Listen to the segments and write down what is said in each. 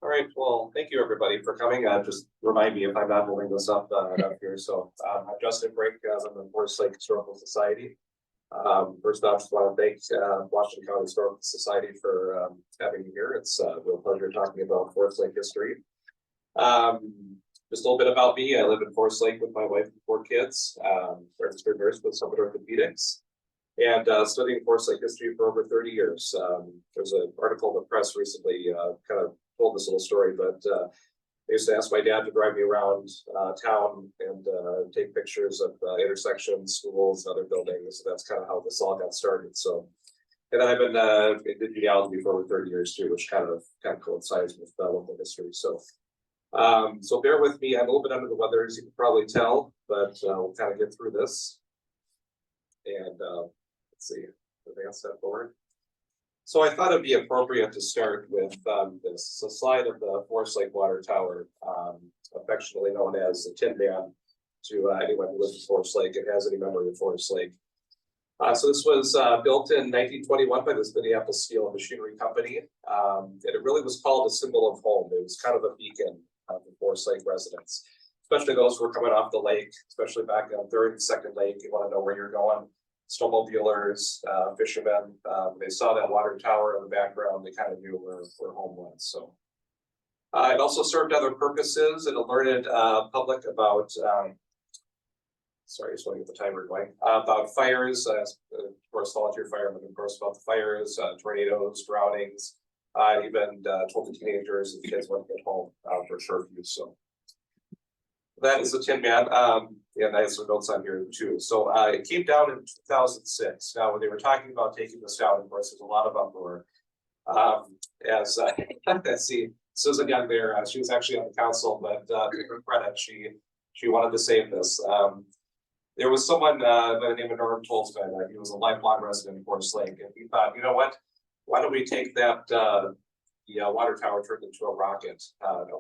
All right, well, thank you everybody for coming. Just remind me if I'm not holding this up here. So I'm Justin Brink, I'm the Forest Lake Historical Society. First off, just want to thank Washington County Historical Society for having me here. It's a real pleasure talking about Forest Lake history. Just a little bit about me. I live in Forest Lake with my wife and 4 kids. Registered nurse with Summit Orthopedics, and studying Forest Lake history for over 30 years. There's an article in the press recently kind of told this little story, but I used to ask my dad to drive me around town and take pictures of intersections, schools, and other buildings. So that's kind of how this all got started. So, and then I've been in genealogy for over 30 years too, which kind of coincides with local history. So, so bear with me. I'm a little bit under the weather, as you can probably tell, but we'll kind of get through this. And let's see, advance that forward. So I thought it'd be appropriate to start with this. It's a slide of the Forest Lake Water Tower, affectionately known as the Tin Man to anyone who lives in Forest Lake and has any memory of Forest Lake. So this was built in 1921 by this Minneapolis Steel and Machinery Company. And it really was called a symbol of home. It was kind of a beacon of the Forest Lake residents, especially those who were coming off the lake, especially back on 3rd and 2nd Lake. You want to know where you're going. Snowmobilers, fishermen, they saw that water tower in the background, they kind of knew where home was. So it also served other purposes. It alerted public about, sorry, just want to get the timer going, about fires, of course, volunteer firemen, of course, about the fires, tornadoes, drownings, even told the teenagers and kids when to get home for curfew. So that is the Tin Man. Yeah, I have some notes on here too. So it came down in 2006. Now, when they were talking about taking this down, of course, there's a lot of uproar. Let's see, Susan Young there, she was actually on the council, but to her credit, she wanted to save this. There was someone by the name of Norm Tolsman. He was a lifelong resident of Forest Lake, and he thought, you know what? Why don't we take that the water tower turned into a rocket?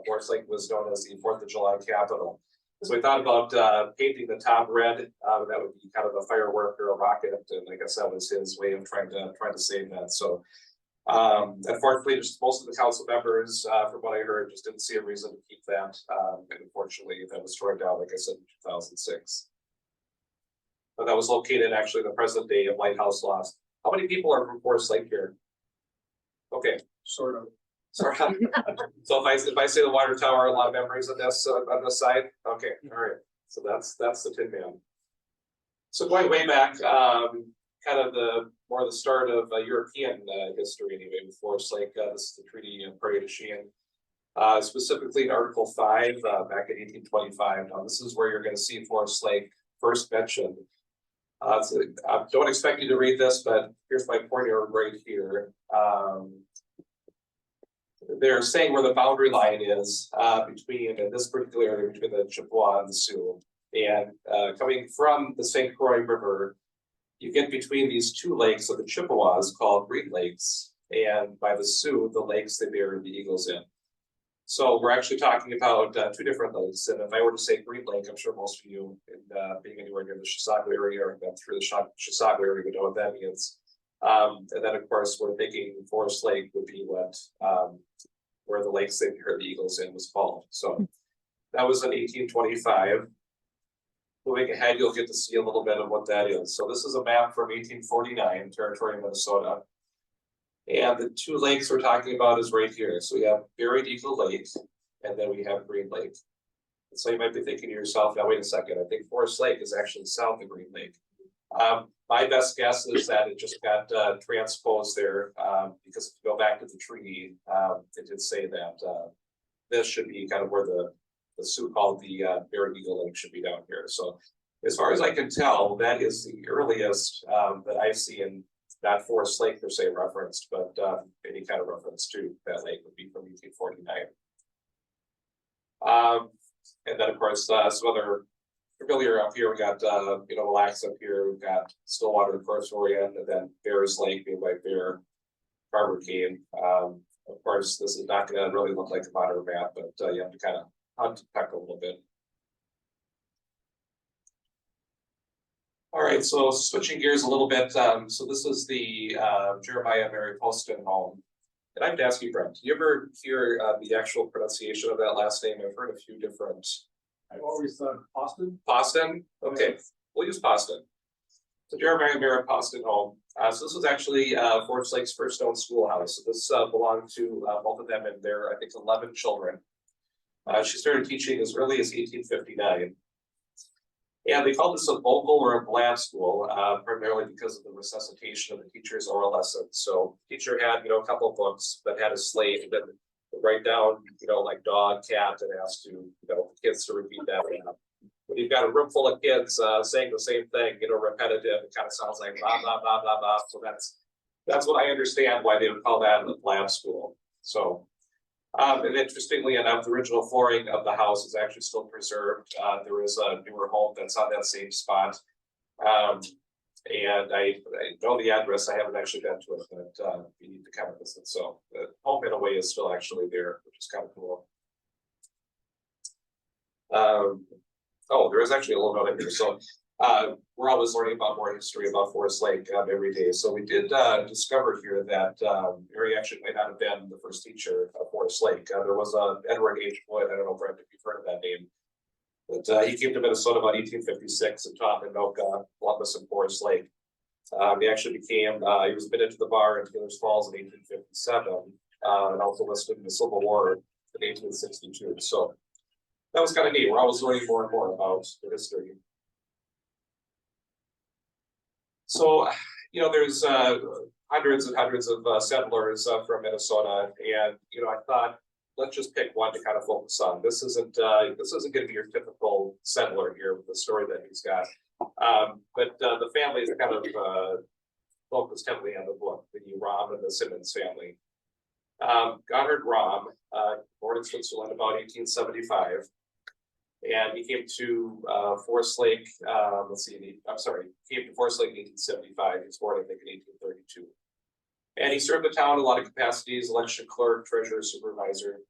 Forest Lake was known as the 4th of July capital. So we thought about painting the top red. That would be kind of a firework or a rocket, and I guess that was his way of trying to save that. So unfortunately, just most of the council members, from what I heard, just didn't see a reason to keep that. And unfortunately, that was torn down, like I said, in 2006. But that was located actually in the present day of Lighthouse Lost. How many people are from Forest Lake here? Okay, sort of. Sorry. So if I say the water tower, a lot of memories of this on this side. Okay, all right. So that's the Tin Man. So going way back, kind of the start of European history anyway with Forest Lake. This is the Treaty of Prairie du Chien. Specifically in Article 5 back in 1825. Now this is where you're going to see Forest Lake first mentioned. So I don't expect you to read this, but here's my pointer right here. They're saying where the boundary line is between, in this particular area, between the Chippewa and the Sioux. And coming from the St. Croix River, you get between these 2 lakes of the Chippewas called Green Lakes, and by the Sioux, the lakes they bury the eagles in. So we're actually talking about 2 different lakes. And if I were to say Green Lake, I'm sure most of you, being anywhere near the Chisago area or through the Chisago area, would know what that means. And then, of course, we're thinking Forest Lake would be what where the lakes they heard the eagles in was called. So that was in 1825. Moving ahead, you'll get to see a little bit of what that is. So this is a map from 1849, territory of Minnesota. And the 2 lakes we're talking about is right here. So we have Buried Eagle Lake, and then we have Green Lake. And so you might be thinking to yourself, now wait a second, I think Forest Lake is actually south of Green Lake. My best guess is that it just got transposed there because if you go back to the treaty, it did say that this should be kind of where the Sioux called the Buried Eagle Lake should be down here. So as far as I can tell, that is the earliest that I've seen, not Forest Lake per se referenced, but any kind of reference to that lake would be from 1849. And then of course some other familiar up here, we got Mille Lacs up here, we've got Stillwater, of course, Moran, and then Bears Lake, being by Bear, Barber Cane. Of course, this is not going to really look like a modern map, but you have to kind of unpack a little bit. All right, so switching gears a little bit. So this is the Jeremiah Mary Poston home. And I have to ask you, Brent, do you ever hear the actual pronunciation of that last name? I've heard a few different. I've always thought Austin. Poston? Okay, we'll use Poston. So Jeremiah Merritt Poston home. So this was actually Forest Lake's first owned schoolhouse. So this belonged to both of them and their, I think, 11 children. She started teaching as early as 1859. And they called this a vocal or a blab school, primarily because of the resuscitation of the teacher's oral lessons. So the teacher had, a couple of books that had a slate and then write down, like dog, cat, and ask to, the kids to repeat that. When you've got a room full of kids saying the same thing, repetitive, it kind of sounds like blah, blah, blah, blah, blah. So that's what I understand why they would call that a lab school. So, and interestingly enough, the original flooring of the house is actually still preserved. There is a newer home that's on that same spot. And I know the address. I haven't actually been to it, but you need to kind of visit. So the home in a way is still actually there, which is kind of cool. Oh, there is actually a little note in here. So we're always learning about more history about Forest Lake every day. So we did discover here that Mary actually might not have been the first teacher of Forest Lake. There was Edward H. Boyd. I don't know, Brent, if you've heard of that name. But he came to Minnesota about 1856 and taught in Anoka, Columbus, and Forest Lake. He actually became, he was admitted to the bar in Taylor's Falls in 1857 and also listed in the Civil War in 1862. So that was kind of neat. We're always learning more and more about the history. So, there's hundreds and hundreds of settlers from Minnesota, and I thought, let's just pick one to kind of focus on. This isn't going to be your typical settler here with the story that he's got, but the family is kind of focused heavily on the book, the Rom and the Simmons family. Goddard Rom, born in Switzerland about 1875. And he came to Forest Lake, came to Forest Lake in 1875. He was born, I think, in 1832. And he served the town in a lot of capacities: election clerk, treasurer, supervisor.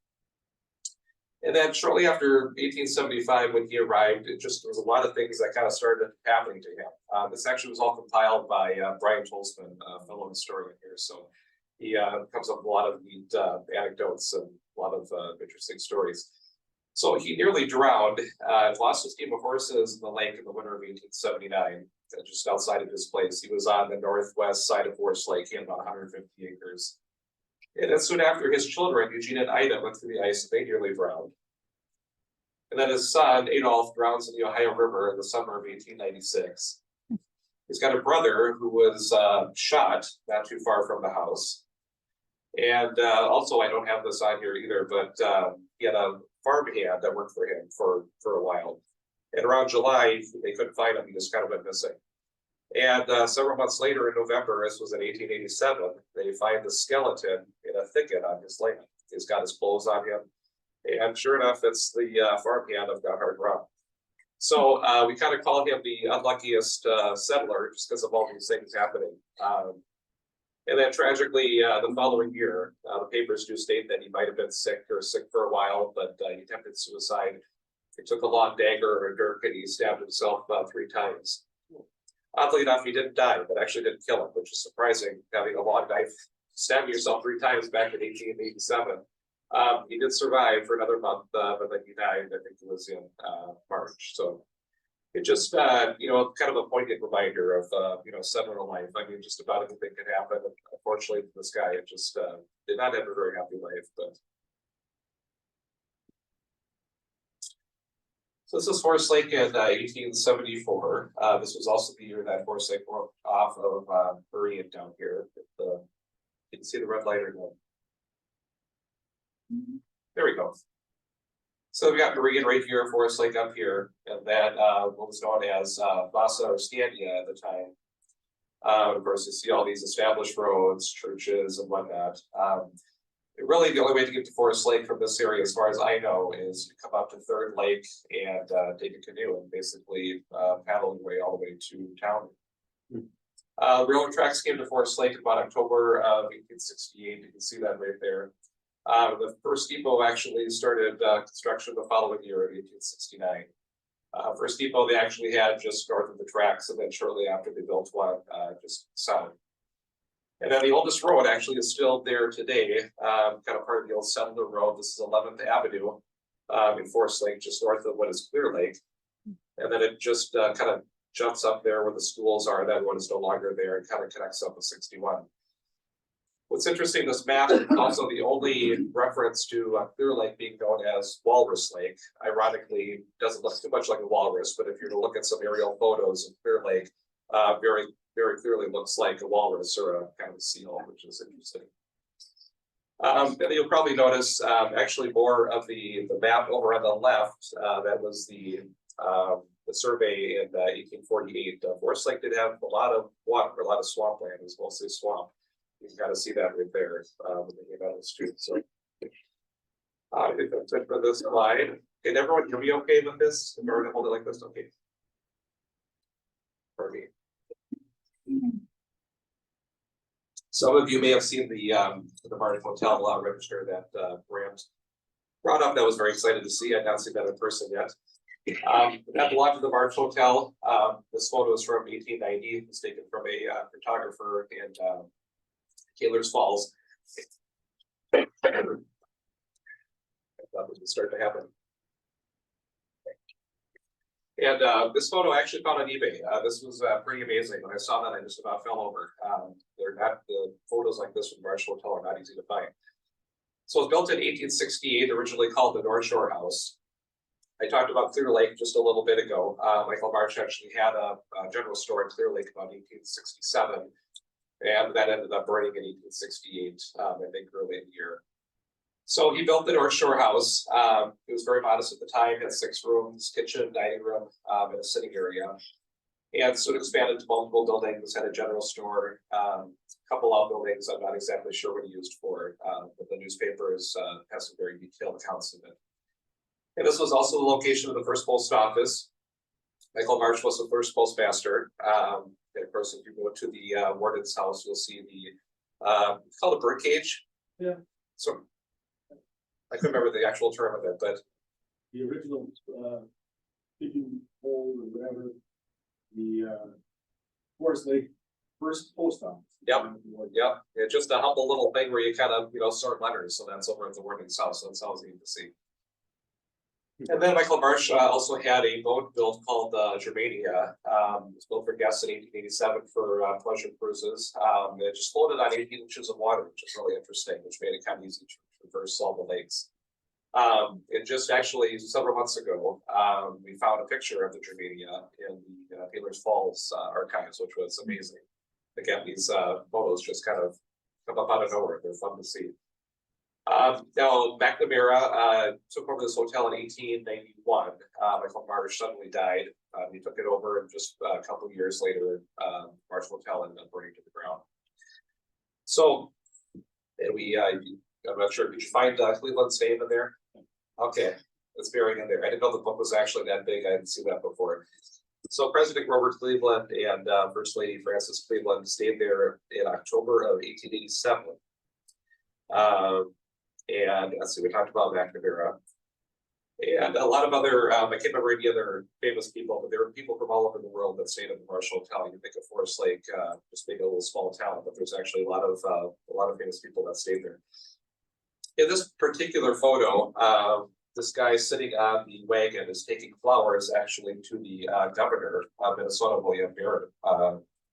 And then shortly after 1875, when he arrived, there was a lot of things that kind of started happening to him. This actually was all compiled by Brian Tolzman, a fellow historian here. So he comes up with a lot of neat anecdotes and a lot of interesting stories. So he nearly drowned, lost his team of horses in the lake in the winter of 1879, just outside of his place. He was on the northwest side of Forest Lake. He had about 150 acres. And then soon after, his children, Eugene and Ida, went through the ice and they nearly drowned. And then his son, Adolph, drowns in the Ohio River in the summer of 1896. He's got a brother who was shot not too far from the house. And also, I don't have this on here either, but he had a farmhand that worked for him for a while. And around July, they couldn't find him. He just kind of went missing. And several months later in November, this was in 1887, they find the skeleton in a thicket on his land. He's got his clothes on him. And sure enough, it's the farmhand of Goddard Rom. So we kind of call him the unluckiest settler just because of all these things happening. And then tragically, the following year, the papers do state that he might have been sick for a while, but he attempted suicide. He took a long dagger or a dirk and he stabbed himself 3 times. Oddly enough, he didn't die, but actually didn't kill him, which is surprising, having a long knife, stabbing yourself 3 times back in 1887. He did survive for another month, but then he died, I think it was in March. So it just, kind of a poignant reminder of, settler life. I mean, just about anything can happen. And unfortunately for this guy, it just did not have a very happy life. But so this is Forest Lake in 1874. This was also the year that Forest Lake broke off of Moran down here. You can see the red light or no? There we go. So we got Moran right here, Forest Lake up here, and then what was known as Vasa or Scandia at the time. Of course, you see all these established roads, churches, and whatnot. Really, the only way to get to Forest Lake from this area, as far as I know, is you come up to Third Lake and take a canoe and basically paddle your way all the way to town. Railroad tracks came to Forest Lake about October of 1868. You can see that right there. The first depot actually started construction the following year in 1869. First depot they actually had just north of the tracks, and then shortly after they built one just south. And then the oldest road actually is still there today, kind of part of the old settler road. This is 11th Avenue in Forest Lake, just north of what is Clear Lake. And then it just kind of jumps up there where the schools are. That one is no longer there and kind of connects up with 61. What's interesting, this map is also the only reference to Clear Lake being known as Walrus Lake. Ironically, doesn't look too much like a walrus, but if you're to look at some aerial photos of Clear Lake, very, very clearly looks like a walrus or a kind of a seal, which is interesting. And you'll probably notice actually more of the map over on the left. That was the survey in 1848. Forest Lake did have a lot of water, a lot of swampland. It was mostly swamp. You can kind of see that right there when they came out of the street. So I think that's it for this slide. Can everyone hear me okay with this? If I were to hold it like this, okay. For me. Some of you may have seen the Brink Hotel register that Brant brought up. That I was very excited to see. I've not seen that in person yet. That belonged to the Brink Hotel. This photo is from 1890. It was taken from a photographer in Taylor's Falls. I thought this would start to happen. And this photo I actually found on eBay. This was pretty amazing. When I saw that, I just about fell over. They're not, the photos like this from the Marshall Hotel are not easy to find. So it was built in 1868, originally called the North Shore House. I talked about Clear Lake just a little bit ago. Michael Marsh actually had a general store in Clear Lake about 1867. And that ended up burning in 1868, I think early in the year. So he built the North Shore House. It was very modest at the time, had 6 rooms, kitchen, dining room, and a sitting area. And so it expanded to multiple buildings, had a general store, a couple outbuildings I'm not exactly sure what he used for, but the newspapers have some very detailed accounts of it. And this was also the location of the first post office. Michael Marsh was the first postmaster. And of course, if you go to the warden's house, you'll see the, it's called a bird cage. Yeah. So I couldn't remember the actual term of it, but The original pigeon hole or whatever, the Forest Lake first post office. Yep. Yeah, just a humble little thing where you kind of, sort letters. So that's over at the warden's house. So that's always neat to see. And then Michael Marsh also had a boat built called Germania. It was built for guests in 1887 for pleasure cruises. It just floated on 18 inches of water, which is really interesting, which made it kind of easy to traverse all the lakes. And just actually several months ago, we found a picture of the Germania in the Taylor's Falls archives, which was amazing. Again, these photos just kind of come up out of nowhere. They're fun to see. Now, McNamara took over this hotel in 1891. Michael Marsh suddenly died. He took it over, and just a couple of years later, Marsh Hotel ended up burning to the ground. So, and I'm not sure, did you find Cleveland's name in there? Okay, it's buried in there. I didn't know the book was actually that big. I didn't see that before. So President Grover Cleveland and First Lady Frances Cleveland stayed there in October of 1887. And let's see, we talked about McNamara. And a lot of other, I can't remember any other famous people, but there were people from all over the world that stayed at the Marsh Hotel. You think of Forest Lake, just being a little small town, but there's actually a lot of famous people that stayed there. In this particular photo, this guy sitting on the wagon is taking flowers actually to the governor of Minnesota, William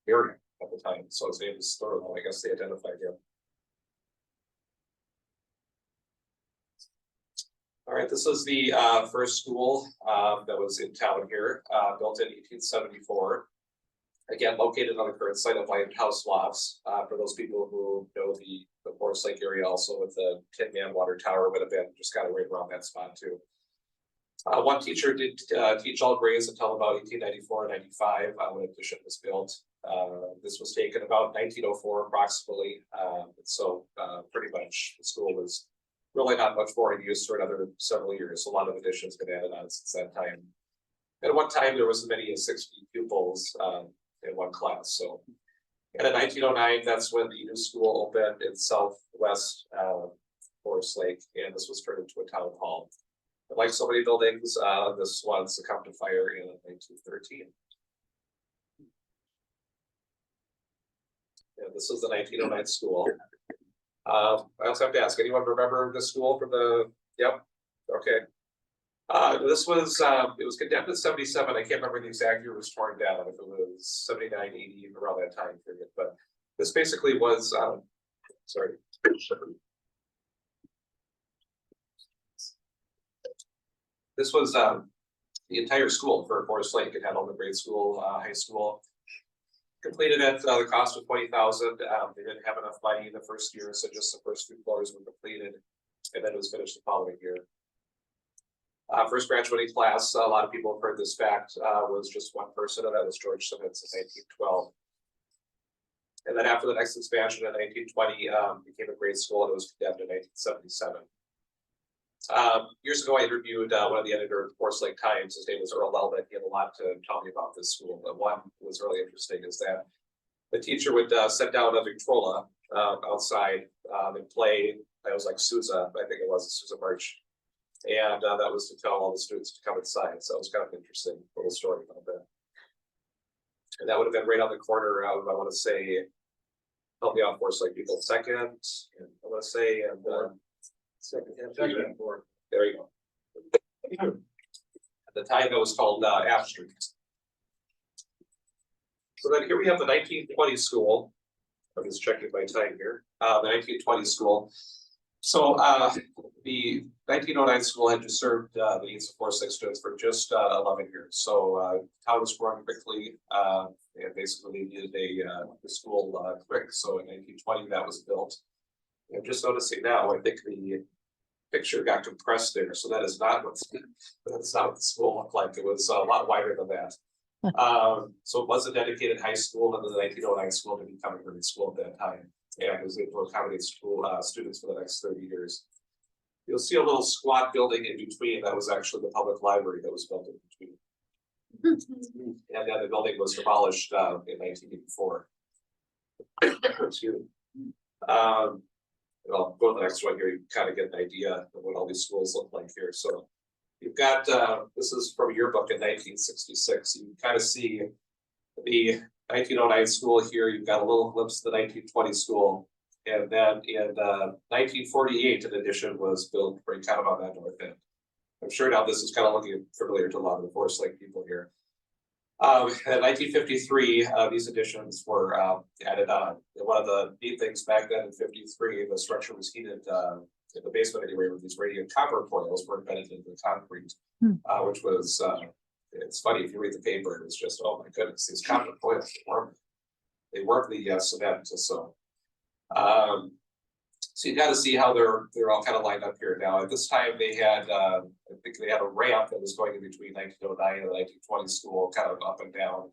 Moran at the time. So his name is Thurlow. I guess they identified him. All right, this is the first school that was in town here, built in 1874. Again, located on the current site of Lighthouse Lofts. For those people who know the Forest Lake area, also with the Tin Man Water Tower would have been just kind of right around that spot too. One teacher did teach all grades until about 1894 and 95 when addition was built. This was taken about 1904 approximately. So pretty much the school was really not much more in use for another several years. A lot of additions been added on since that time. At one time, there was as many as 60 pupils in one class. So, and in 1909, that's when the new school opened in Southwest Forest Lake, and this was turned into a town hall. But like so many buildings, this one succumbed to fire in 1913. And this was the 1909 school. I also have to ask, anyone remember the school from the, yep, okay. This was, it was condemned in 77, I can't remember the exact year it was torn down, if it was 79, 80, around that time period, but this basically was, sorry. This was, the entire school for Forest Lake. It had all the grade school, high school. Completed at the cost of $20,000. They didn't have enough money in the first year, so just the first 2 floors were completed, and then it was finished the following year. First graduating class, a lot of people have heard this fact, was just one person, and that was George Simmons in 1912. And then after the next expansion in 1920, became a grade school, and it was condemned in 1977. Years ago, I interviewed one of the editors of Forest Lake Times. His name was Earl Elbert. He had a lot to tell me about this school, but one was really interesting is that the teacher would sit down a Victrola outside and play. It was like Sousa, I think it was a Sousa March, and that was to tell all the students to come inside. So it was kind of an interesting little story about that. And that would have been right on the corner of, I want to say, help me out, Forest Lake people, second, and I want to say, and second, there you go. At the time, it was called Ash Street. So then here we have the 1920 school. I'm just checking my time here. The 1920 school. So the 1909 school had just served the needs of Forest Lake students for just 11 years. So town was growing quickly, and basically needed a school quick. So in 1920, that was built. I'm just noticing now, I think the picture got compressed there, so that is not what the school looked like. It was a lot wider than that. So it was a dedicated high school, and the 1909 school to become a grade school at that time, and it was able to accommodate school students for the next 30 years. You'll see a little squat building in between. That was actually the public library that was built in between. And then the building was demolished in 1984. Excuse me. I'll go to the next one here. You can kind of get an idea of what all these schools look like here. So you've got, this is from your book in 1966. You can kind of see the 1909 school here. You've got a little glimpse of the 1920 school. And then in 1948, an addition was built right kind of on that north end. I'm sure now this is kind of looking familiar to a lot of the Forest Lake people here. In 1953, these additions were added on. And one of the neat things back then in 53, the structure was heated in the basement anyway, with these radiant copper coils were embedded into the concrete, which was, it's funny if you read the paper, it was just, oh my goodness, these copper coils, they weren't the cement. So you got to see how they're all kind of lined up here now. At this time, they had, I think they had a ramp that was going in between 1909 and the 1920 school, kind of up and down.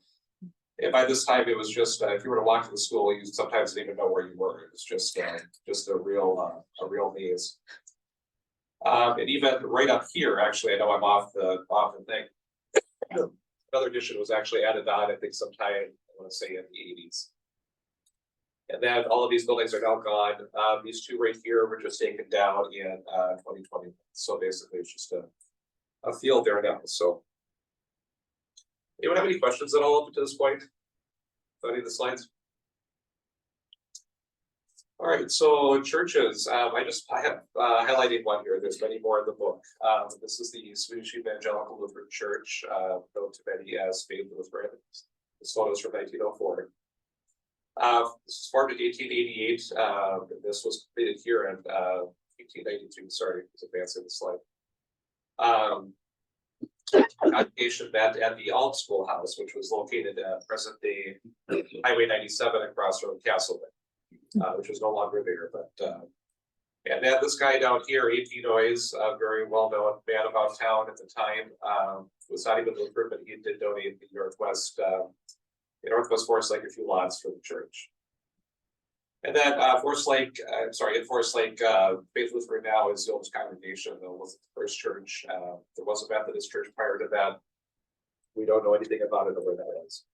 And by this time, it was just if you were to walk to the school, you sometimes didn't even know where you were. It was just a real maze. And even right up here, actually, I know I'm off the thing. Another addition was actually added on, I think, sometime I want to say in the 80s. And then all of these buildings are now gone. These two right here were just taken down in 2020. So basically, it's just a field there now. So, anyone have any questions at all up to this point? Any of the slides? All right. So churches. I have highlighted one here. There's many more in the book. This is the Swedish Evangelical Lutheran Church, known to many as Faith Lutheran. This photo is from 1904. This was formed in 1888. This was completed here in 1892. Sorry, it's advancing the slide. Congregation met at the Alt Schoolhouse, which was located at present day Highway 97 across from Castleton, which is no longer there. But and then this guy down here, A.P. Noyes, a very well-known man about town at the time, was not even Lutheran, but he did donate the Northwest Forest Lake a few lots for the church. And then in Forest Lake, Faith Lutheran now is the oldest congregation, though it wasn't the first church. There was a Methodist church prior to that. We don't know anything about it or where that is.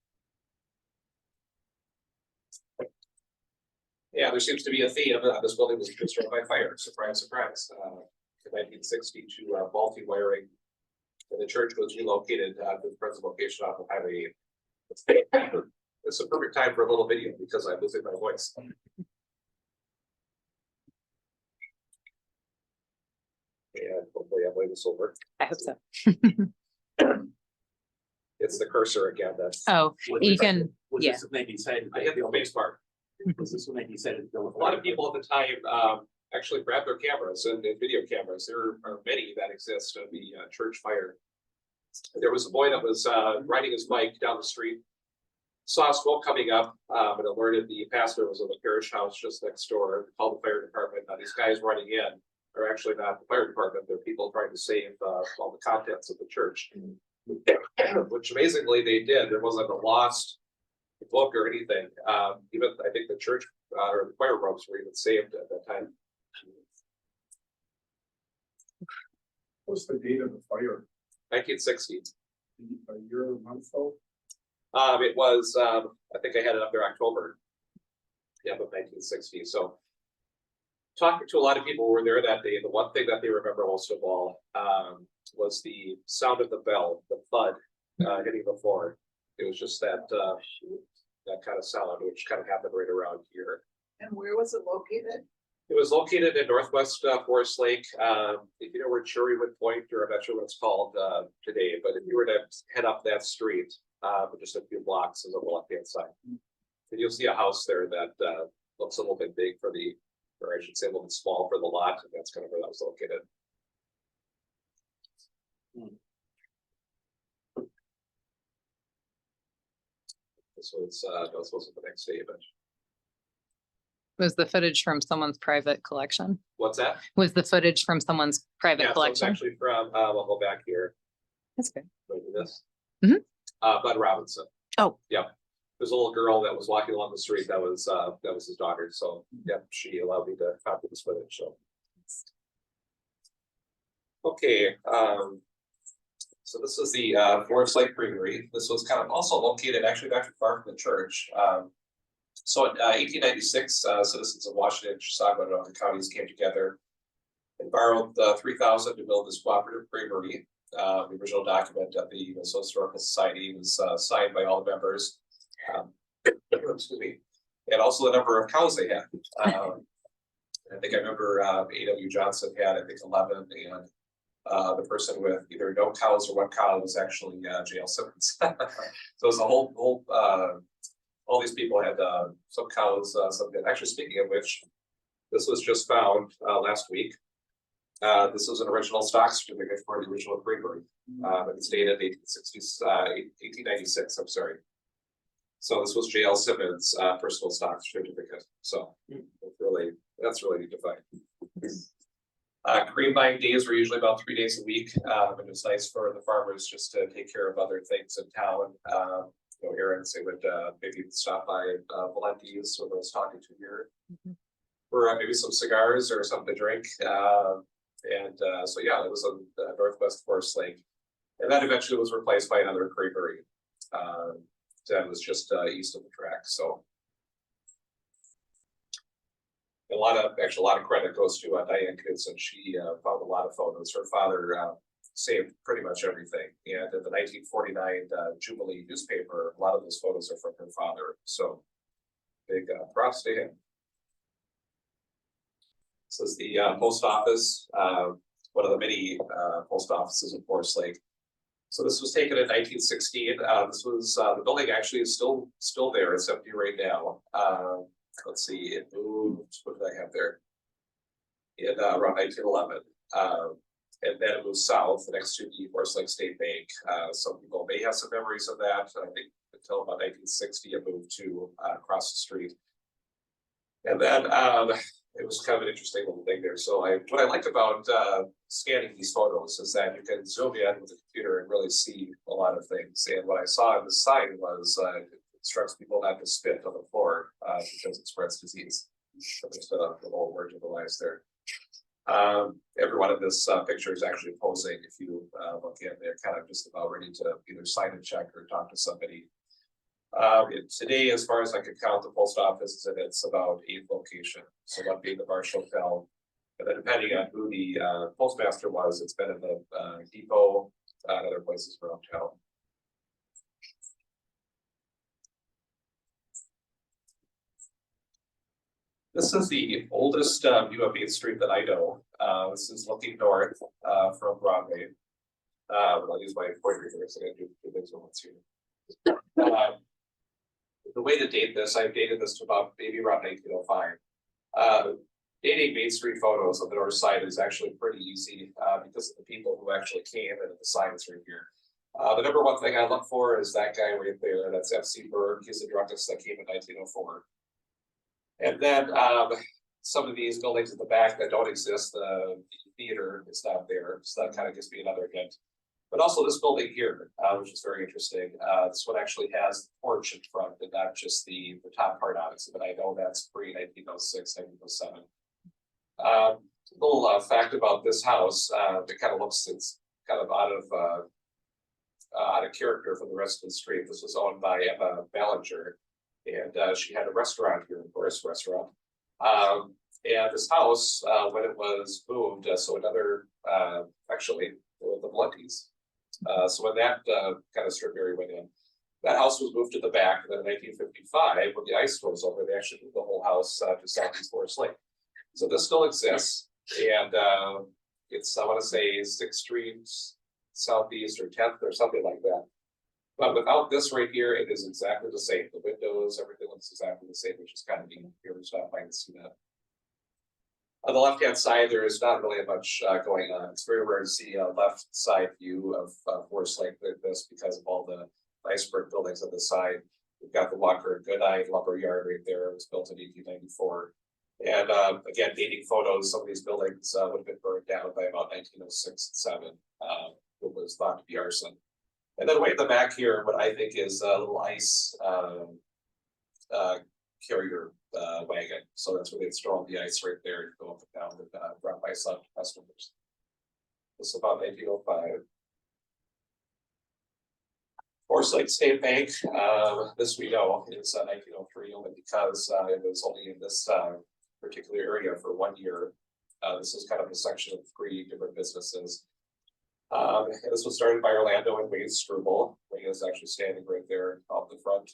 Yeah, there seems to be a theme. This building was destroyed by fire. Surprise, surprise. In 1960 to faulty wiring. And the church was relocated to the present location off of Highway 8. it's a perfect time for a little video because I'm losing my voice. And hopefully I'm way this over. I hope so. It's the cursor again. That's Oh, you can, yeah. This make you say, I hit the face part. this will make you say it. A lot of people at the time actually grabbed their cameras and video cameras. There are many that exist of the church fire. There was a boy that was riding his bike down the street, saw smoke coming up, and alerted the pastor was in the parish house just next door, called the fire department. Now these guys running in are actually not the fire department, they're people trying to save all the contents of the church. Which amazingly they did. There wasn't a lost book or anything. Even I think the church or the fire ropes were even saved at that time. What's the date of the fire? 1960. A year, a month though? It was, I think I had it up there October. Yeah, of 1960. So talking to a lot of people who were there that day, the one thing that they remember most of all was the sound of the bell, the thud hitting the floor. It was just that that kind of sound, which kind of happened right around here. And where was it located? It was located in Northwest Forest Lake. If you know where Cherrywood Point, or I'm not sure what it's called today, but if you were to head up that street, just a few blocks is on the left-hand side. And you'll see a house there that looks a little bit big for the, or I should say a little bit small for the lot, and that's kind of where that was located. This was the next statement. Was the footage from someone's private collection? What's that? Was the footage from someone's private Yeah, so it's collection? actually from, I'll go back here. That's good. Go do this. Mhm. Bud Robinson. Oh. Yeah. There's a little girl that was walking along the street that was his daughter. So yeah, she allowed me to copy this footage. So okay. So this is the Forest Lake Creamery. This was kind of also located actually not too far from the church. So in 1896, citizens of Washington, Chisago, and other counties came together and borrowed $3,000 to build this cooperative creamery. The original document of the Historical Society was signed by all the members. Excuse me, and also the number of cows they had. I think I remember A.W. Johnson had, I think, 11, and the person with either no cows or one cow was actually J.L. Simmons. So it was a whole all these people had some cows, some did. Actually, speaking of which, this was just found last week. This was an original stock certificate for the original creamery. It's dated 1896, I'm sorry. So this was J.L. Simmons' personal stock certificate. So that's really neat to find. Cream buying days were usually about 3 days a week. And it was nice for the farmers just to take care of other things in town. Errands, they would maybe stop by Valenti's, or I was talking to here, for maybe some cigars or something to drink. So yeah, it was on Northwest Forest Lake, and that eventually was replaced by another creamery that was just east of the track. So a lot of credit goes to Diane Goodson. She found a lot of photos. Her father saved pretty much everything. And in the 1949 Jubilee newspaper, a lot of those photos are from her father. So big props to him. This is the post office, one of the many post offices in Forest Lake. So this was taken in 1916. This was the building actually is still there. It's empty right now. Let's see, it moved. What did I have there? In around 1911. And then it moved south next to the Forest Lake State Bank. Some people may have some memories of that. I think until about 1960, it moved to across the street. And then it was kind of an interesting little thing there. So what I liked about scanning these photos is that you can zoom in with the computer and really see a lot of things. And what I saw in the sign was it instructs people not to spit on the floor because it spreads disease. So just a little word to the lies there. Every one of this picture is actually posing. If you look in, they're kind of just about ready to either sign a check or talk to somebody. Today, as far as I can count, the post office, and it's about 8 locations. So one being the Marsh Hotel, and then depending on who the postmaster was, it's been in the depot and other places around town. This is the oldest view of Main Street that I know. This is looking north from Broadway. I'll use my pointer here, so I gotta do two things at once here. The way to date this, I've dated this to about maybe around 1905. Dating Main Street photos on the north side is actually pretty easy because of the people who actually came and the signs right here. The number one thing I look for is that guy right there. That's FC Berg. He's the drunkest that came in 1904. And then some of these buildings at the back that don't exist, the theater is not there. So that kind of gives me another hint. But also this building here, which is very interesting. This one actually has the porch in front and not just the top part on it. So that I know that's pre-1906, 1907. Little fact about this house, it kind of looks, it's kind of out of character from the rest of the street. This was owned by Emma Ballinger, and she had a restaurant here, of course, restaurant. And this house, when it was moved, so another, actually, the Blunties. So when that kind of strip area went in, that house was moved to the back, and then in 1955, when the ice was over, they actually moved the whole house to Southeast Forest Lake. So this still exists, and it's, I want to say, 6th Street Southeast or 10th or something like that. But without this right here, it is exactly the same. The windows, everything looks exactly the same, which is kind of neat. Here we stop by and see that. On the left-hand side, there is not really much going on. It's very rare to see a left side view of Forest Lake like this because of all the nice brick buildings on the side. We've got the Walker and Goodnight lumber yard right there. It was built in 1894. And again, dating photos, some of these buildings would have been burned down by about 1906 and 7. It was thought to be arson. And then way in the back here, what I think is a little ice carrier wagon. So that's where they'd store all the ice right there and go up and down and drop ice out to customers. This is about 1905. Forest Lake State Bank, this we know is 1903 only because it was only in this particular area for 1 year. This is kind of a section of 3 different businesses. And this was started by Orlando and Wayne Struble. Wayne is actually standing right there off the front.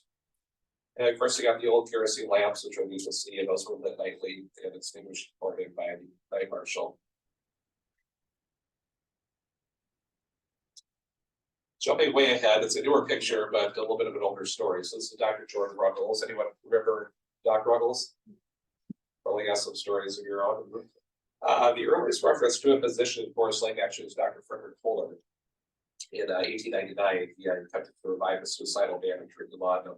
And of course, you got the old kerosene lamps, which are neat to see, and those were lit nightly and extinguished according by the night marshal. Jumping way ahead, it's a newer picture, but a little bit of an older story. So this is Dr. George Ruggles. Anyone remember Doc Ruggles? Probably got some stories of your own. The earliest reference to a physician in Forest Lake actually is Dr. Frederick Fuller. In 1899, he attempted to revive a suicidal man and treated laudanum.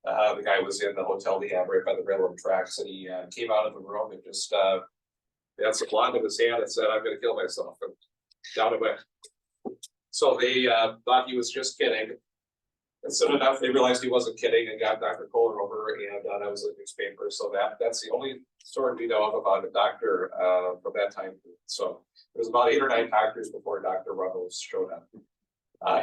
The guy was in the Hotel de Abre by the railroad tracks, and he came out of the room and just had some laudanum in his hand and said, "I'm going to kill myself." And down it went. So they thought he was just kidding. And soon enough, they realized he wasn't kidding and got Dr. Kohler over, and that was in the newspaper. So that's the only story we know of about a doctor from that time. So it was about 8 or 9 doctors before Dr. Ruggles showed up.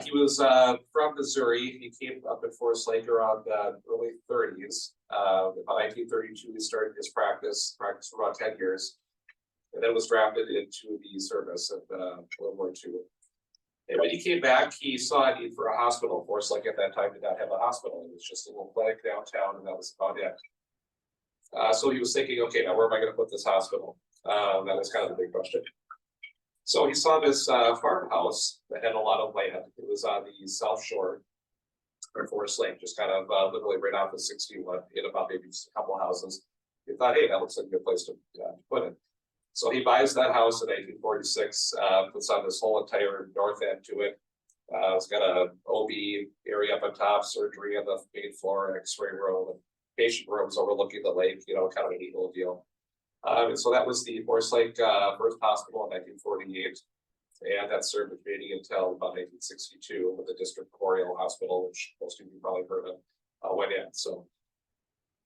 He was from Missouri. He came up in Forest Lake around the early 30s. About 1932, he started his practice for about 10 years, and then was drafted into the service of World War II. And when he came back, he saw a need for a hospital. Forest Lake at that time did not have a hospital. It was just a little clinic downtown, and that was about it. So he was thinking, okay, now where am I going to put this hospital? That was kind of the big question. So he saw this farmhouse that had a lot of land. It was on the south shore of Forest Lake, just kind of literally right off of 61, in about maybe just a couple of houses. He thought, hey, that looks like a good place to put it. So he buys that house in 1846, puts on this whole entire north end to it. It's got a OB area up on top, surgery on the main floor, X-ray room, and patient rooms overlooking the lake, kind of a neat little deal. And so that was the Forest Lake first hospital in 1948. And that served the community until about 1962 with the District Memorial Hospital, which most of you probably heard of, went in. So.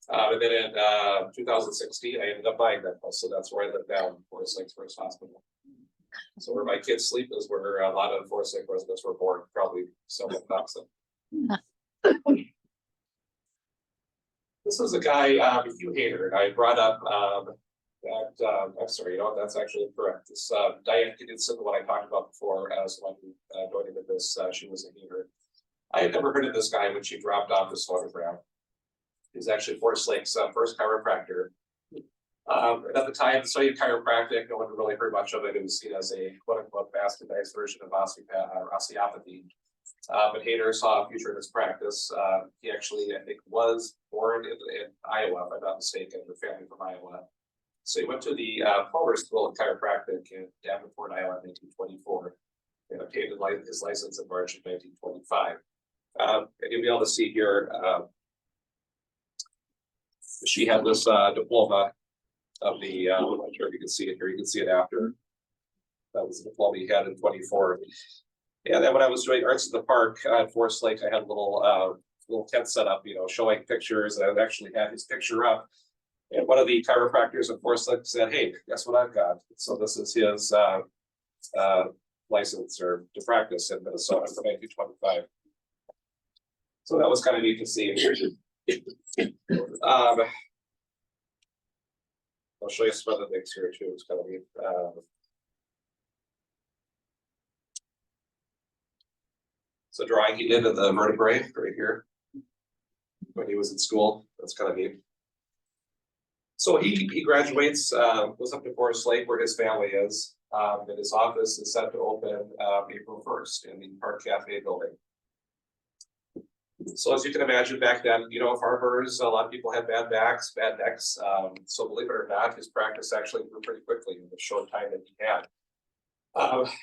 And then in 2016, I ended up buying that house. So that's where I live now, in Forest Lake's first hospital. So where my kids sleep is where a lot of Forest Lake residents were born, probably somewhat toxic. This is a guy, Hugh Hader, and I brought up that, I'm sorry, that's actually incorrect. This Diane Knudsen, the one I talked about before, as the one who donated this, she was a hater. I had never heard of this guy when she dropped off this photograph. He's actually Forest Lake's first chiropractor. And at the time, the study of chiropractic, no one really heard much of it. It was seen as a quote unquote bastardized version of osteopathy. But Hayter saw a future in his practice. He actually, I think, was born in Iowa, if I'm not mistaken, the family from Iowa. So he went to the Palmer School of Chiropractic in Davenport, Iowa, in 1924, and obtained his license in March of 1925. And you'll be able to see here, she had this diploma of the, I'm not sure if you can see it here, you can see it after. That was the diploma he had in 24. And then when I was doing arts in the park at Forest Lake, I had a little tent set up, showing pictures, and I would actually have his picture up. And one of the chiropractors at Forest Lake said, "Hey, guess what I've got?" So this is his license or to practice in Minnesota for 1925. So that was kind of neat to see. I'll show you some other things here too. It's kind of neat. So drawing he did of the vertebrae right here when he was in school. That's kind of neat. So he graduates, goes up to Forest Lake where his family is, and his office is set to open April 1st in the Park Cafe building. So as you can imagine back then, farmers, a lot of people had bad backs, bad necks. So believe it or not, his practice actually grew pretty quickly in the short time that he had.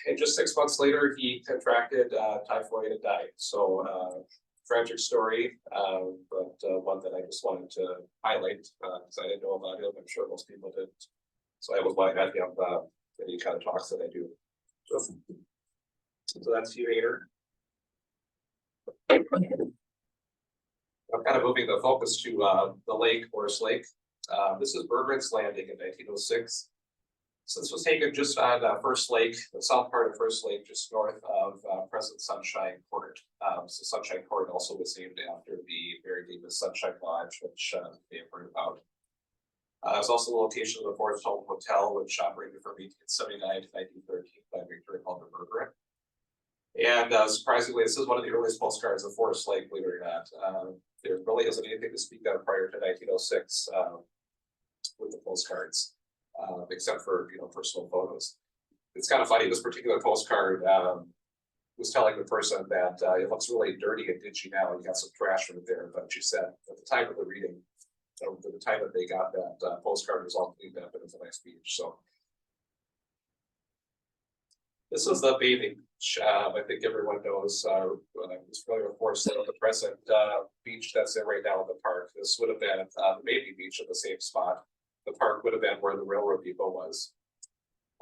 And just 6 months later, he contracted typhoid and died. So tragic story, but one that I just wanted to highlight because I didn't know about him. I'm sure most people didn't. So that was why I had him any kind of talks that I do. So that's Hugh Hayter. I'm kind of moving the focus to the lake, Forest Lake. This is Brink's Landing in 1906. So this was taken just on First Lake, the south part of First Lake, just north of present Sunshine Court. So Sunshine Court also was named after the very famous Sunshine Lodge, which they have heard about. It's also the location of the Forest Home Hotel, which operated from 1879 to 1913 by Victor Berger. And surprisingly, this is one of the earliest postcards of Forest Lake, believe it or not. There really isn't anything to speak of prior to 1906 with the postcards, except for personal photos. It's kind of funny. This particular postcard was telling the person that it looks really dirty and dingy now. You got some trash right there, but she said at the time of the reading, at the time that they got that postcard was all cleaned up and it was a nice beach. So this is the bathing beach. I think everyone knows, who's familiar with Forest Lake, the present beach that's in right now in the park. This would have been the bathing beach in the same spot. The park would have been where the railroad depot was.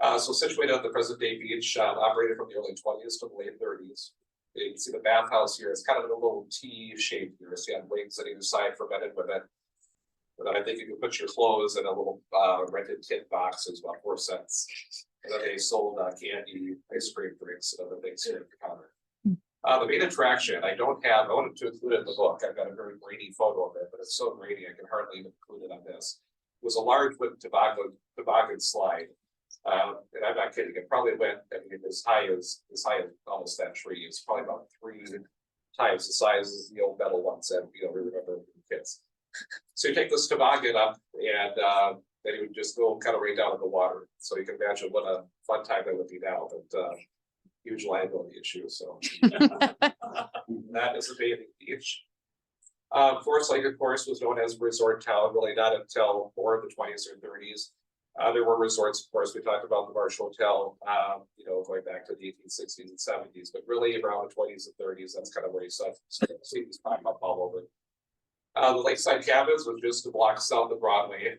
So situated at the present day beach, operated from the early 20s to the late 30s. You can see the bathhouse here. It's kind of in a little T shape here. So you have wings on either side for men and women. And then I think you can put your clothes in a little rented tin box. It's about 4 cents. And then they sold candy, ice cream, drinks, and other things here at the counter. The main attraction, I wanted to include it in the book. I've got a very grainy photo of it, but it's so grainy I can hardly even include it on this. It was a large wooden toboggan slide. And I'm not kidding, it probably went, as high as almost that tree. It's probably about 3 times the size as the old metal ones that we remember from kids. So you take this toboggan up and then you would just go kind of right down in the water. So you can imagine what a fun time that would be now, but huge liability issue. So that is a bathing beach. Forest Lake, of course, was known as a resort town, really not until more of the 20s or 30s. There were resorts, of course, we talked about the Marsh Hotel, going back to the 1860s and 70s, but really around the 20s and 30s, that's kind of where you see these pop up all over. The Lakeside Cabins was just a block south of Broadway.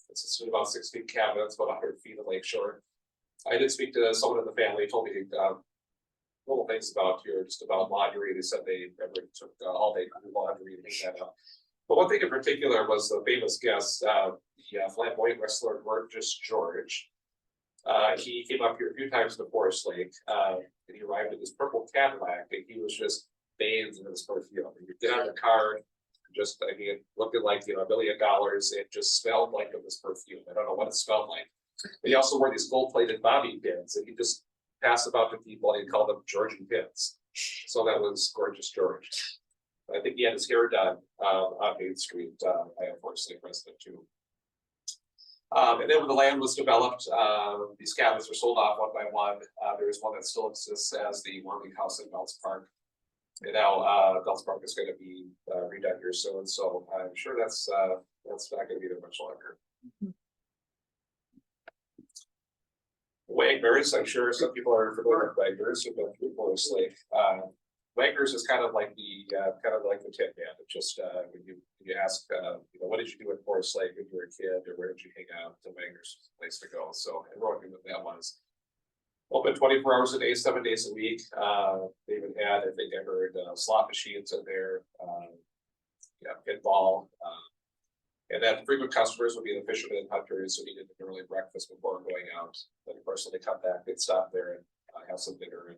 It's about 16 cabins, about 100 feet of lakeshore. I did speak to someone in the family, told me little things about here, just about laundry. They said they took all day to do laundry and hang that up. But one thing in particular was the famous guest, the flamboyant wrestler Gorgeous George. He came up here a few times to Forest Lake, and he arrived in this purple Cadillac, and he was just bathed in this perfume. You get out of the car, looking like $1 million. It just smelled like it was perfume. I don't know what it smelled like. But he also wore these gold-plated bobby pins, and he just passed about to people, and he called them Georgie pins. So that was Gorgeous George. I think he had his hair done on Main Street. I have Forest Lake resident too. And then when the land was developed, these cabins were sold off one by one. There is one that still exists as the Warming House in Belts Park. And now Belts Park is going to be redone here soon, so I'm sure that's not going to be there much longer. Wagner's, I'm sure some people are familiar with Wagner's who've been through Forest Lake. Wagner's is kind of like the Tin Man. It's just when you ask, what did you do at Forest Lake when you were a kid, or where did you hang out? The Wagner's is the place to go. So everyone knew what that was. Open 24 hours a day, 7 days a week. They even had, I think I heard, slot machines in there, pinball. And then frequent customers would be the fishermen and hunters who needed an early breakfast before going out. Then of course, when they come back, they'd stop there and have some dinner and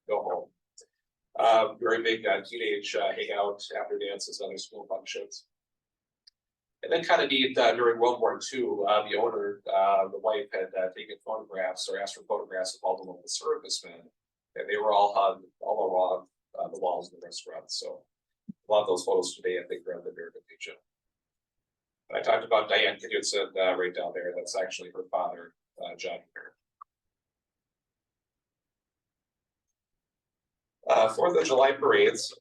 go home. Very big teenage hangout, after dances, other school functions. And then kind of neat, during World War II, the owner, the wife had taken photographs or asked for photographs of all the local servicemen. And they were all hung all along the walls of the restaurant. So a lot of those photos today, I think, are at the American Legion. I talked about Diane Knudsen right down there. That's actually her father, John here. 4th of July parades.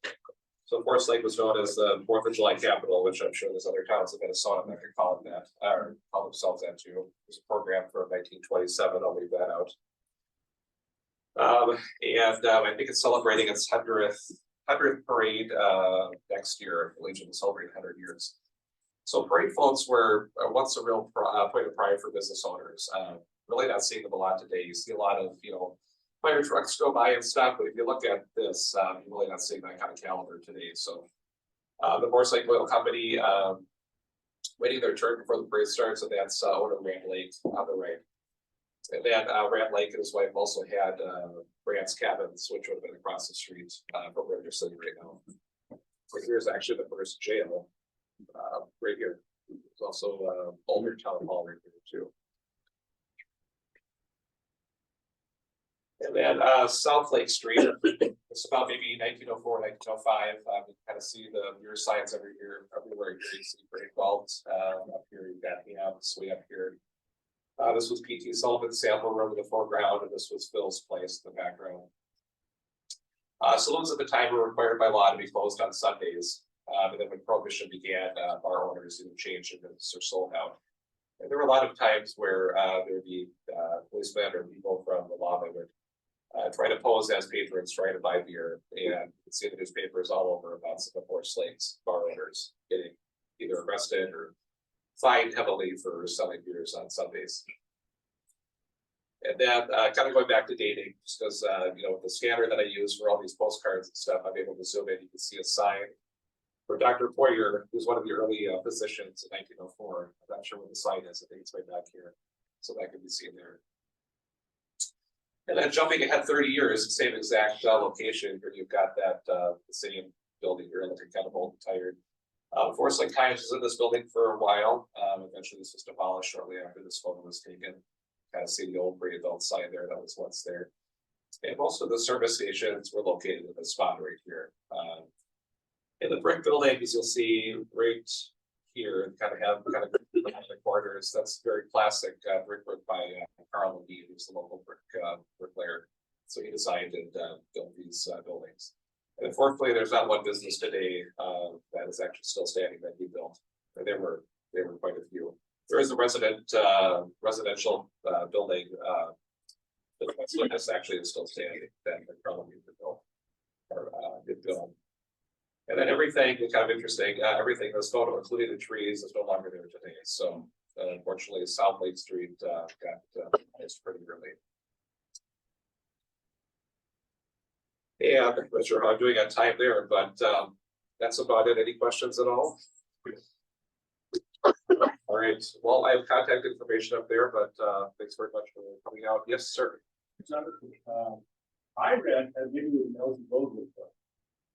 So Forest Lake was known as the 4th of July capital, which I'm sure there's other towns in Minnesota that could call it that, or call themselves that too. There's a program from 1927. I'll leave that out. I think it's celebrating its 100th parade next year. The Legion will celebrate 100 years. So parade floats were once a real point of pride for business owners. Really not seeing them a lot today. You see a lot of, fire trucks go by and stuff, but if you look at this, you're really not seeing that kind of caliber today. So the Forest Lake Oil Company waiting their turn before the parade starts, and that's owner Rand Lake on the right. And then Rand Lake and his wife also had Brand's Cabins, which would have been across the street from where they're sitting right now. Right here's actually the first jail. Right here. There's also Older Town Hall right here too. And then South Lake Street. It's about maybe 1904, 1905. You kind of see the mirror signs everywhere. You see Brink vaults. Up here you've got Ham's way up here. This was P.T. Sullivan's sample room in the foreground, and this was Phil's place in the background. Saloons at the time were required by law to be closed on Sundays. And then when Prohibition began, bar owners either changed their business or sold out. And there were a lot of times where there would be policemen or people from the law that would try to pose as patrons, trying to buy beer, and you can see the newspapers all over about some of Forest Lake's bar owners getting either arrested or fined heavily for selling beers on Sundays. And then kind of going back to dating, just because with the scanner that I use for all these postcards and stuff, I'm able to zoom in. You can see a sign for Dr. Poyer, who's one of the early physicians in 1904. I'm not sure what the sign is. I think it's right back here, so that can be seen there. And then jumping ahead 30 years, the same exact location, where you've got that the same building here, looking kind of old and tired. Forest Lake Hines was in this building for a while. Eventually, this was demolished shortly after this photo was taken. Kind of see the old gray adult sign there that was once there. And most of the service stations were located in this spot right here. In the Brink building, as you'll see right here, and kind of the quarters. That's very classic brickwork by Carl Levine, who's the local bricklayer. So he designed and built these buildings. And unfortunately, there's not one business today that is actually still standing that he built. And there were quite a few. There is a residential building that's actually is still standing that Carl Levine built or did build. And then everything is kind of interesting. Everything in this photo, including the trees, is no longer there today. So unfortunately, South Lake Street got missed pretty early. And I'm not sure how I'm doing on time there, but that's about it. Any questions at all? All right. Well, I have contact information up there, but thanks very much for coming out. Yes, sir. I read, and maybe it was Elsie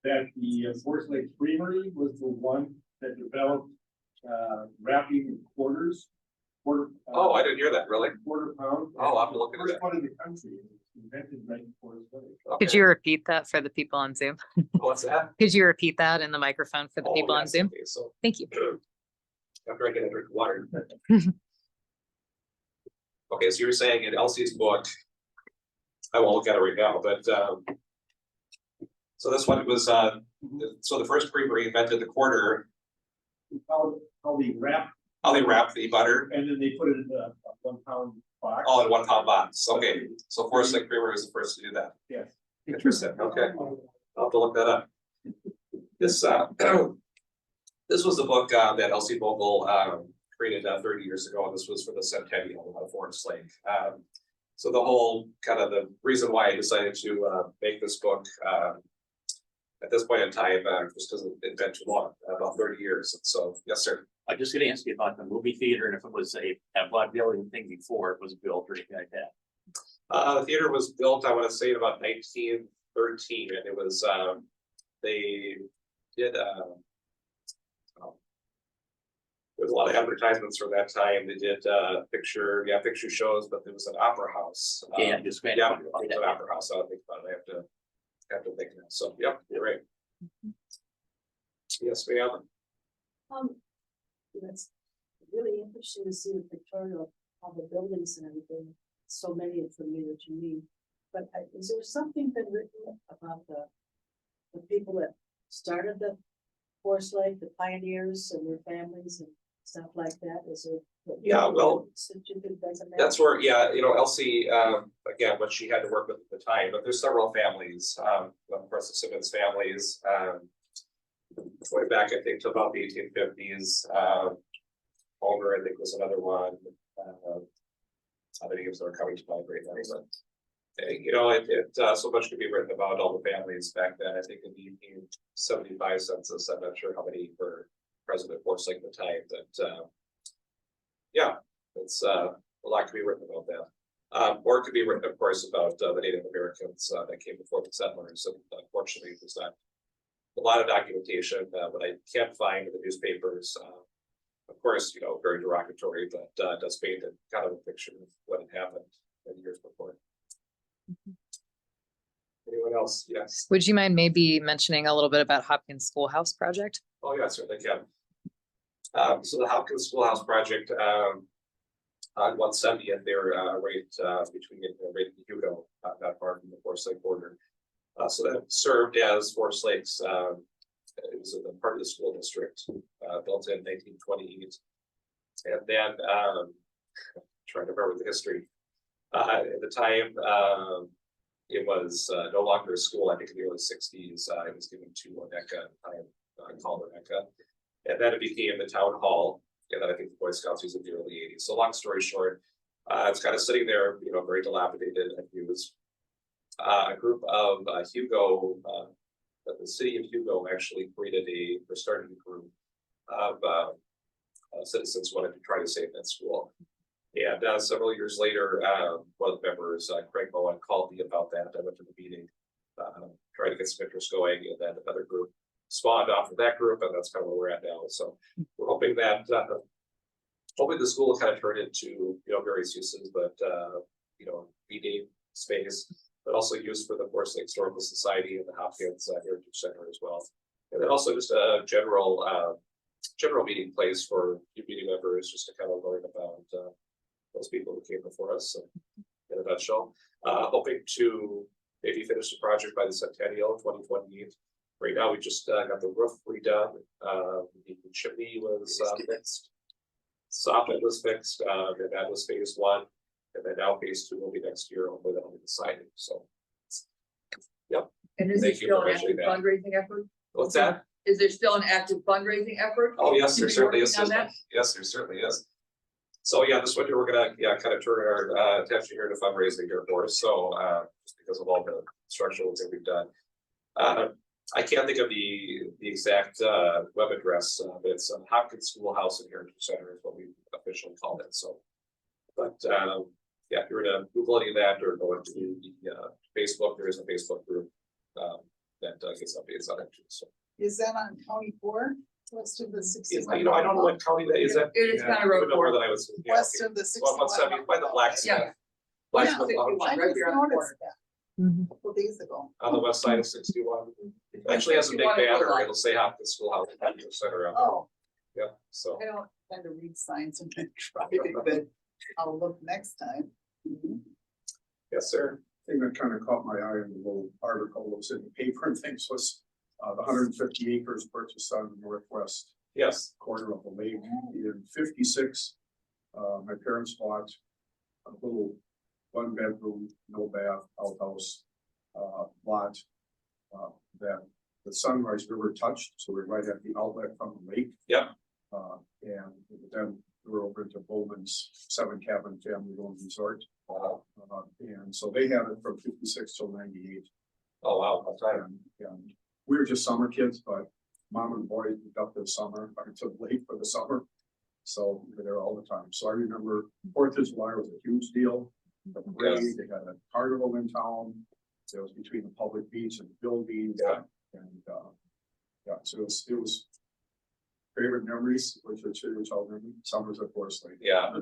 that the Forest Lake Creamery was the one that developed wrapping quarters. Oh, I didn't hear that. Really? Quarter pound. Oh, I'll have to look at First that. one in the country. Invented right in Forest Lake. Okay. Could you repeat that for the people on Zoom? What's that? Could you repeat that in the microphone for the people on yes, Zoom? okay, so Thank you. after I get a drink of water. Okay, so you're saying in Elsie's book, I won't look at it right now, but so this one was so the first creamery invented the quarter, How they wrap, how they wrap the butter and then they put it in a 1 pound box. all in 1 pound box. Okay, so Forest Lake Creamery was the first to do that. Yes. Interesting. Okay, I'll have to look that up. This this was the book that Elsie Vogel created 30 years ago, and this was for the centennial of Forest Lake. So the whole kind of the reason why I decided to make this book at this point in time, just because it's been too long, about 30 years. And so, yes, sir. I'm just gonna ask you about the movie theater and if it was a vaudevillian thing before it was built or anything like that. The theater was built, I want to say, in about 1913, and it was they did. There was a lot of advertisements for that time. They did picture shows, but there was an opera house. Yeah, just Yeah, it was an opera house. I'll think about it. I have to think now. So, yep, you're right. Yes, ma'am. It's really interesting to see the pictorial of the buildings and everything. So many are familiar to me. But is there something been written about the people that started the Forest Lake, the pioneers and their families and stuff like that? Is there? Yeah, well, that's where. where, yeah, Elsie, again, what she had to work with at the time, but there's several families, of course, the Simmons families, going back, I think, to about the 1850s. Homer, I think, was another one. Other names that are coming to mind right now, but so much could be written about all the families back then. I think in the 1875 census, I'm not sure how many were President Forest Lake at the time, but yeah, it's a lot could be written about that. Or it could be written, of course, about the Native Americans that came before the settlers. And unfortunately, there's not a lot of documentation that I can't find in the newspapers. Of course, very derogatory, but does paint a kind of a picture of what had happened many years before. Anyone else? Yes. Would you mind maybe mentioning a little bit about Hopkins Schoolhouse project? Oh, yeah, certainly can. So the Hopkins Schoolhouse project on 170th, they're right between right in Hugo, not far from the Forest Lake border. So that served as Forest Lake's. It was a part of the school district, built in 1928, and then trying to remember the history. At the time, it was no longer a school. I think in the early 60s, it was given to Oneka, called Oneka, and then it became the town hall. And then I think the Boy Scouts used it in the early 80s. So long story short, it's kind of sitting there, very dilapidated. And it was a group of Hugo. The city of Hugo actually started a group of citizens wanted to try to save that school. And several years later, one of the members, Craig Moran, called me about that. I went to the meeting, tried to get some interest going, and then another group spawned off of that group, and that's kind of where we're at now. So we're hoping that the school will kind of turn into various uses, but meeting space, but also used for the Forest Lake Historical Society and the Hopkins Heritage Center as well. And then also just a general meeting place for community members, just to kind of learn about those people who came before us. So in a nutshell, hoping to maybe finish the project by the centennial 2028. Right now, we just got the roof redone. The chimney was fixed. Soffit was fixed, and that was phase 1. And then now phase 2 will be next year. Hopefully that'll be decided. So, yep. And is Thank it you still for an active mentioning that. fundraising effort? What's that? Is there still an active fundraising effort? Oh, yes, there Are you certainly is. working on that? Yes, there certainly is. So yeah, this winter we're gonna kind of turn our attention here to fundraising here for us. So just because of all the structural things we've done. I can't think of the exact web address, but it's Hopkins Schoolhouse and Heritage Center is what we officially called it. So, but yeah, if you were to Google any of that or go into the Facebook, there is a Facebook group that gets updates on it too. So, Is that on County 4, west of the I 61? don't know what county that is. It is Yeah. County Road 4, That I was. Yeah, west okay. of the Well, 61. 170 by the blacksmith. Yeah. Blacksmith Yeah, Lounge I right just there on the noticed that a couple days ago. on the west side of 61. It actually has a big 61 banner. is It'll say Hopkins Schoolhouse Heritage Center. Oh, Yeah, so. I don't tend to read signs and then drive it, but I'll look next time. Yes, sir. Thing that kind of caught my eye in the little article that was in the paper and things was the 150 acres purchased on the northwest Yes. corner of the lake in 56. My parents bought a little 1-bedroom, no bath outhouse lot that the Sunrise River touched, so we're right at the outlet from the lake. Yep. And then we're over into Bowman's 7-cabin family-owned resort. And so they had it from 56 till 98. Oh, wow, I'm tired. And we were just summer kids, but mom and boys moved up this summer, to the lake for the summer. So we were there all the time. So I remember 4th of July was a huge deal. The parade, Yes. they had a carnival in town. It was between the public beach and the buildings. Yeah. And yeah, so it was favorite memories, which I'll remember. Summers at Forest Lake. Yeah.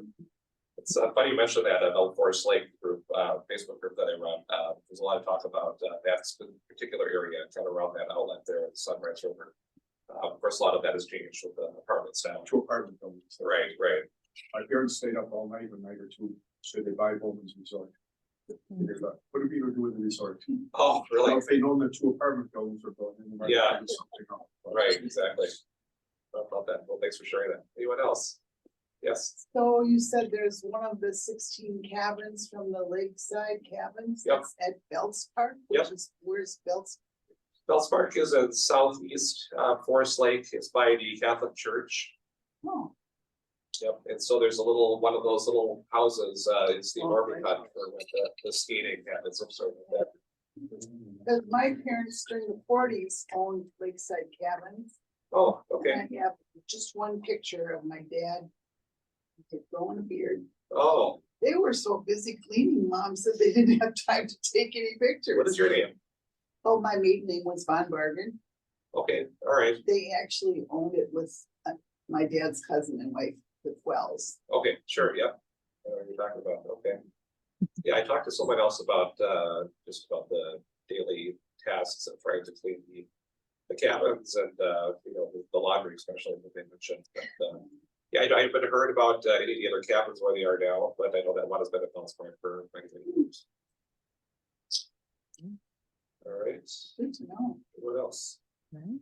It's funny you mentioned that Old Forest Lake group, Facebook group that I run. There's a lot of talk about that particular area and kind of around that outlet there at the Sunrise River. Of course, a lot of that has changed with the apartments now. 2 apartment buildings. Right, right. My parents stayed up all night, a night or two, so they buy Bowman's Resort. They thought, what do people do with the resort? Oh, really? Well, if they know the 2 apartment buildings are going in. they might Yeah. figure something out. But- Right, exactly. I about that. Well, thanks for sharing that. Anyone else? Yes. So you said there's one of the 16 cabins from the lakeside cabins. Yep. That's at Belts Park, Yep. which is, where's Belts? Bells Park is in southeast Forest Lake. It's by the Catholic Church. Oh, Yep. And so there's a little, one of those little houses, it's the Oh, Norman right. hut for when the skating happens, some sort of that. because my parents during the 40s owned lakeside cabins. Oh, And okay. I have just one picture of my dad. Growing a beard. Oh, They were so busy cleaning, mom said they didn't have time to take any pictures. what is your name? Oh, my maiden name was Von Bargen. Okay, all right. They actually owned it with my dad's cousin and wife, the Wells. Okay, sure, yep. You're talking about, okay. Yeah, I talked to someone else about, just about the daily tasks of trying to clean the cabins and, you know, the laundry especially that they mentioned. But, yeah, I haven't heard about any of the other cabins where they are now, but I know that one has been at Bells Park for many years. All right, Good to know. what else? Right.